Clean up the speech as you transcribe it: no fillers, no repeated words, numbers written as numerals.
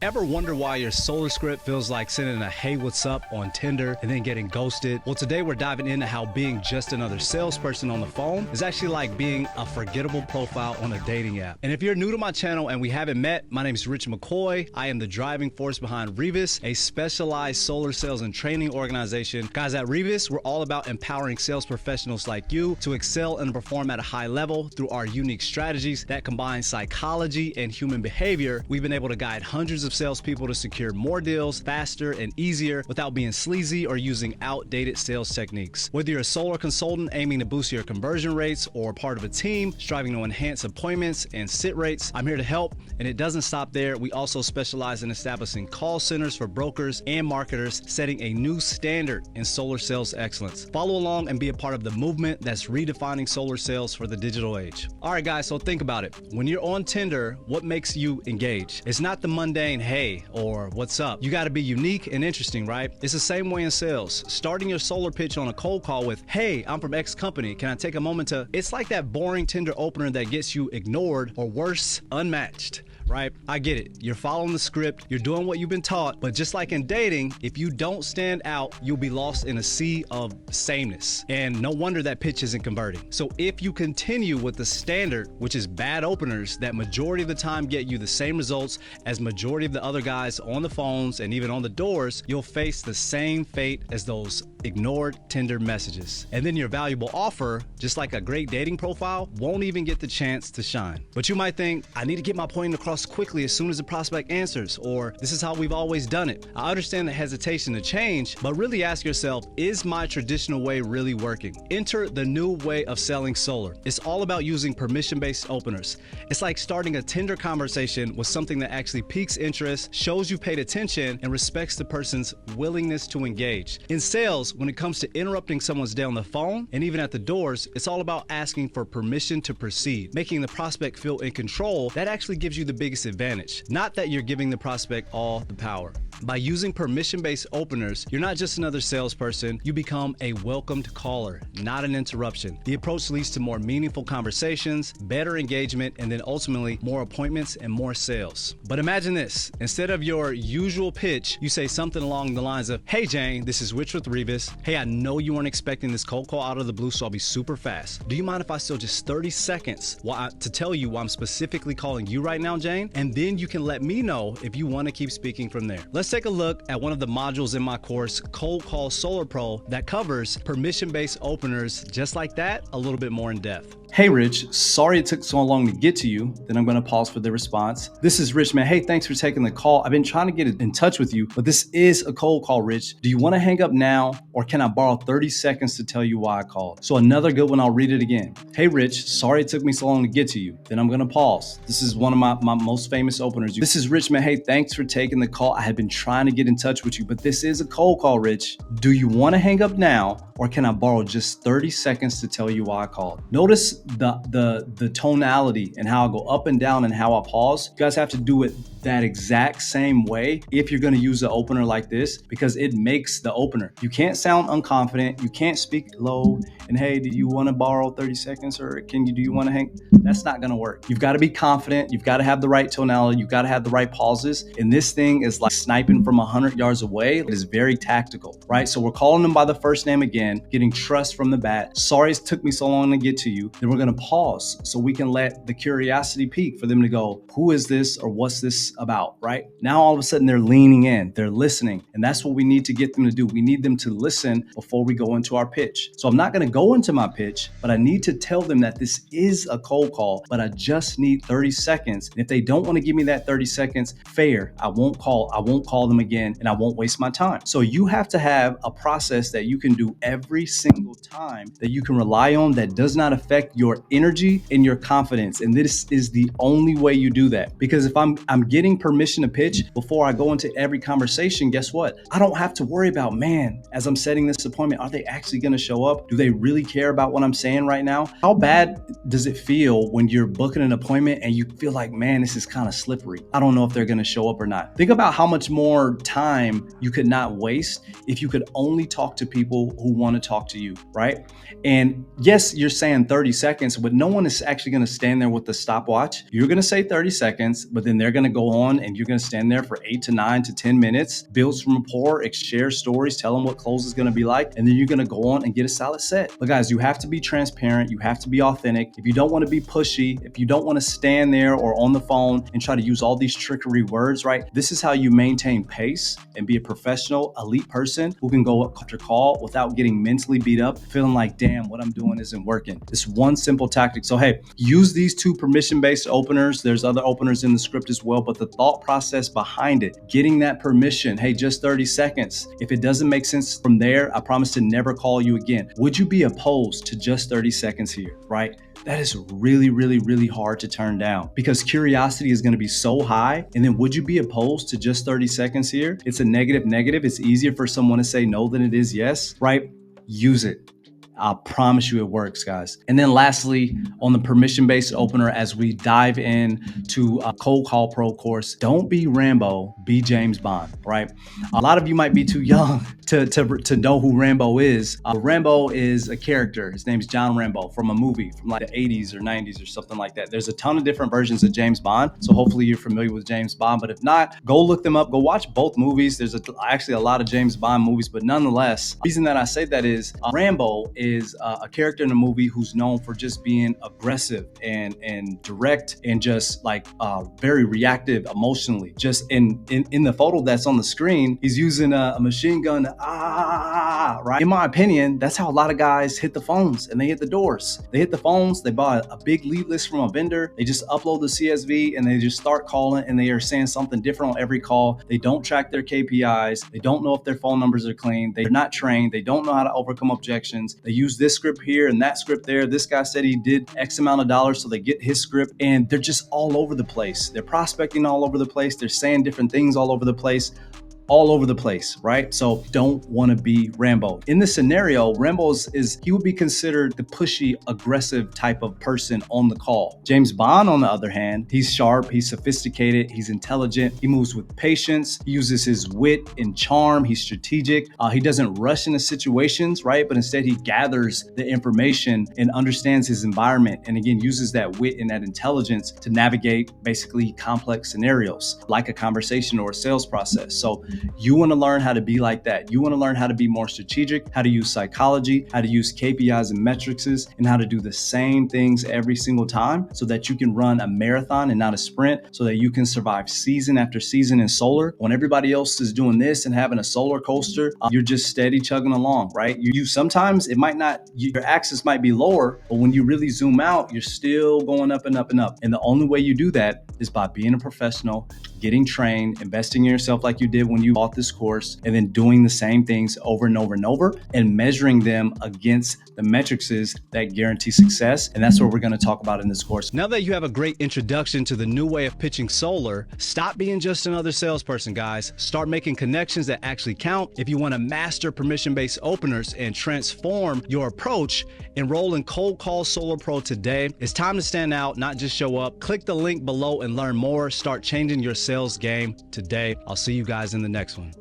Ever wonder why your solar script feels like sending a hey what's up on Tinder and then getting ghosted? Well, today we're diving into how being just another salesperson on the phone is actually like being a forgettable profile on a dating app. And if you're new to my channel and we haven't met, my name is Rich McCoy. I am the driving force behind Revis, a specialized solar sales and training organization. Guys, at Revis, we're all about empowering sales professionals like you to excel and perform at a high level through our unique strategies that combine psychology and human behavior. We've been able to guide hundreds of salespeople to secure more deals faster and easier without being sleazy or using outdated sales techniques. Whether you're a solar consultant aiming to boost your conversion rates or part of a team striving to enhance appointments and sit rates, I'm here to help. And it doesn't stop there. We also specialize in establishing call centers for brokers and marketers, setting a new standard in solar sales excellence. Follow along and be a part of the movement that's redefining solar sales for the digital age. All right, guys, so think about it. When you're on Tinder, what makes you engage? It's not the mundane hey or what's up. You got to be unique and interesting, right? It's the same way in sales. Starting your solar pitch on a cold call with, hey, I'm from X company. Can I take a moment to... It's like that boring Tinder opener that gets you ignored or worse, unmatched. Right? I get it. You're following the script. You're doing what you've been taught. But just like in dating, if you don't stand out, you'll be lost in a sea of sameness. And no wonder that pitch isn't converting. So if you continue with the standard, which is bad openers that majority of the time get you the same results as majority of the other guys on the phones and even on the doors, you'll face the same fate as those ignored Tinder messages. And then your valuable offer, just like a great dating profile, won't even get the chance to shine. But you might think, I need to get my point across quickly as soon as the prospect answers, or this is how we've always done it. I understand the hesitation to change, but really ask yourself, is my traditional way really working? Enter the new way of selling solar. It's all about using permission-based openers. It's like starting a Tinder conversation with something that actually piques interest, shows you've paid attention, and respects the person's willingness to engage. In sales, when it comes to interrupting someone's day on the phone and even at the doors, it's all about asking for permission to proceed, making the prospect feel in control. That actually gives you the biggest advantage, not that you're giving the prospect all the power. By using permission-based openers, you're not just another salesperson, you become a welcomed caller, not an interruption. The approach leads to more meaningful conversations, better engagement, and then ultimately more appointments and more sales. But imagine this, instead of your usual pitch, you say something along the lines of, hey Jane, this is Rich with Revis. Hey, I know you weren't expecting this cold call out of the blue, so I'll be super fast. Do you mind if I steal just 30 seconds to tell you why I'm specifically calling you right now, Jane? And then you can let me know if you want to keep speaking from there. Let's take a look at one of the modules in my course, Cold Call Solar Pro, that covers permission-based openers just like that, a little bit more in depth. Hey Rich, sorry it took so long to get to you. Then I'm going to pause for the response. This is Rich, man. Hey, thanks for taking the call. I've been trying to get in touch with you, but this is a cold call, Rich. Do you want to hang up now, or can I borrow 30 seconds to tell you why I called? So another good one, I'll read it again. Hey Rich, sorry it took me so long to get to you. Then I'm going to pause. This is one of my most famous openers. This is Rich, man. Hey, thanks for taking the call. I have been trying to get in touch with you, but this is a cold call, Rich. Do you want to hang up now, or can I borrow just 30 seconds to tell you why I called? Notice the tonality and how I go up and down and how I pause. You guys have to do it that exact same way if you're going to use an opener like this, because it makes the opener. You can't sound unconfident. You can't speak low and, hey, do you want to borrow 30 seconds, or do you want to hang? That's not going to work. You've got to be confident. You've got to have the right tonality. You've got to have the right pauses. And this thing is like sniping from 100 yards away. It is very tactical, right? So we're calling them by the first name again, getting trust from the bat. Sorry it took me so long to get to you. Then we're going to pause so we can let the curiosity peak for them to go, who is this, or what's this about, right? Now all of a sudden they're leaning in, they're listening. And that's what we need to get them to do. We need them to listen before we go into our pitch. So I'm not going to go into my pitch, but I need to tell them that this is a cold call, but I just need 30 seconds. And if they don't want to give me that 30 seconds, fair, I won't call them again, and I won't waste my time. So you have to have a process that you can do every single time, that you can rely on, that does not affect your energy and your confidence. And this is the only way you do that. Because if I'm getting permission to pitch before I go into every conversation, guess what? I don't have to worry about, man, as I'm setting this appointment, are they actually going to show up? Do they really care about what I'm saying right now? How bad does it feel when you're booking an appointment and you feel like, man, this is kind of slippery. I don't know if they're going to show up or not. Think about how much more time you could not waste if you could only talk to people who want to talk to you, right? And yes, you're saying 30 seconds, but no one is actually going to stand there with the stopwatch. You're going to say 30 seconds, but then they're going to go go on and you're going to stand there for 8 to 9 to 10 minutes, build some rapport, share stories, tell them what close is going to be like, and then you're going to go on and get a solid set. But guys, you have to be transparent. You have to be authentic. If you don't want to be pushy, if you don't want to stand there or on the phone and try to use all these trickery words, right? This is how you maintain pace and be a professional, elite person who can go after call without getting mentally beat up, feeling like, damn, what I'm doing isn't working. It's one simple tactic. So hey, use these 2 permission-based openers. There's other openers in the script as well, but the thought process behind it, getting that permission, hey, just 30 seconds. If it doesn't make sense from there, I promise to never call you again. Would you be opposed to just 30 seconds here, right? That is really, really, really hard to turn down because curiosity is going to be so high. And then would you be opposed to just 30 seconds here? It's a negative. It's easier for someone to say no than it is yes, right? Use it. I promise you it works, guys. And then lastly, on the permission-based opener, as we dive in to a Cold Call Pro course, don't be Rambo, be James Bond, right? A lot of you might be too young to know who Rambo is. Rambo is a character. His name is John Rambo from a movie from like the 80s or 90s or something like that. There's a ton of different versions of James Bond. So hopefully you're familiar with James Bond, but if not, go look them up. Go watch both movies. There's actually a lot of James Bond movies, but nonetheless, the reason that I say that is Rambo is a character in a movie who's known for just being aggressive and direct and just like very reactive emotionally. Just in the photo that's on the screen, he's using a machine gun, right? In my opinion, that's how a lot of guys hit the phones and they hit the doors. They hit the phones, they buy a big lead list from a vendor, they just upload the CSV and they just start calling and they are saying something different on every call. They don't track their KPIs. They don't know if their phone numbers are clean. They're not trained. They don't know how to overcome objections. They use this script here and that script there. This guy said he did X amount of dollars, so they get his script and they're just all over the place. They're prospecting all over the place. They're saying different things all over the place. Right? So don't want to be Rambo. In this scenario, Rambo he would be considered the pushy, aggressive type of person on the call. James Bond, on the other hand, he's sharp, he's sophisticated, he's intelligent, he moves with patience, he uses his wit and charm, he's strategic, he doesn't rush into situations, right? But instead he gathers the information and understands his environment and again uses that wit and that intelligence to navigate basically complex scenarios like a conversation or a sales process. So you want to learn how to be like that. You want to learn how to be more strategic, how to use psychology, how to use KPIs and metrics, and how to do the same things every single time so that you can run a marathon and not a sprint, so that you can survive season after season in solar. When everybody else is doing this and having a solar coaster, you're just steady chugging along, right? You sometimes it might not, your axis might be lower, but when you really zoom out, you're still going up and up and up. And the only way you do that is by being a professional, getting trained, investing in yourself like you did when you bought this course, and then doing the same things over and over and over and measuring them against the metrics that guarantee success. And that's what we're going to talk about in this course. Now that you have a great introduction to the new way of pitching solar, stop being just another salesperson, guys. Start making connections that actually count. If you want to master permission-based openers and transform your approach, enroll in Cold Call Solar Pro today. It's time to stand out, not just show up. Click the link below and learn more. Start changing your sales game today. I'll see you guys in the next one.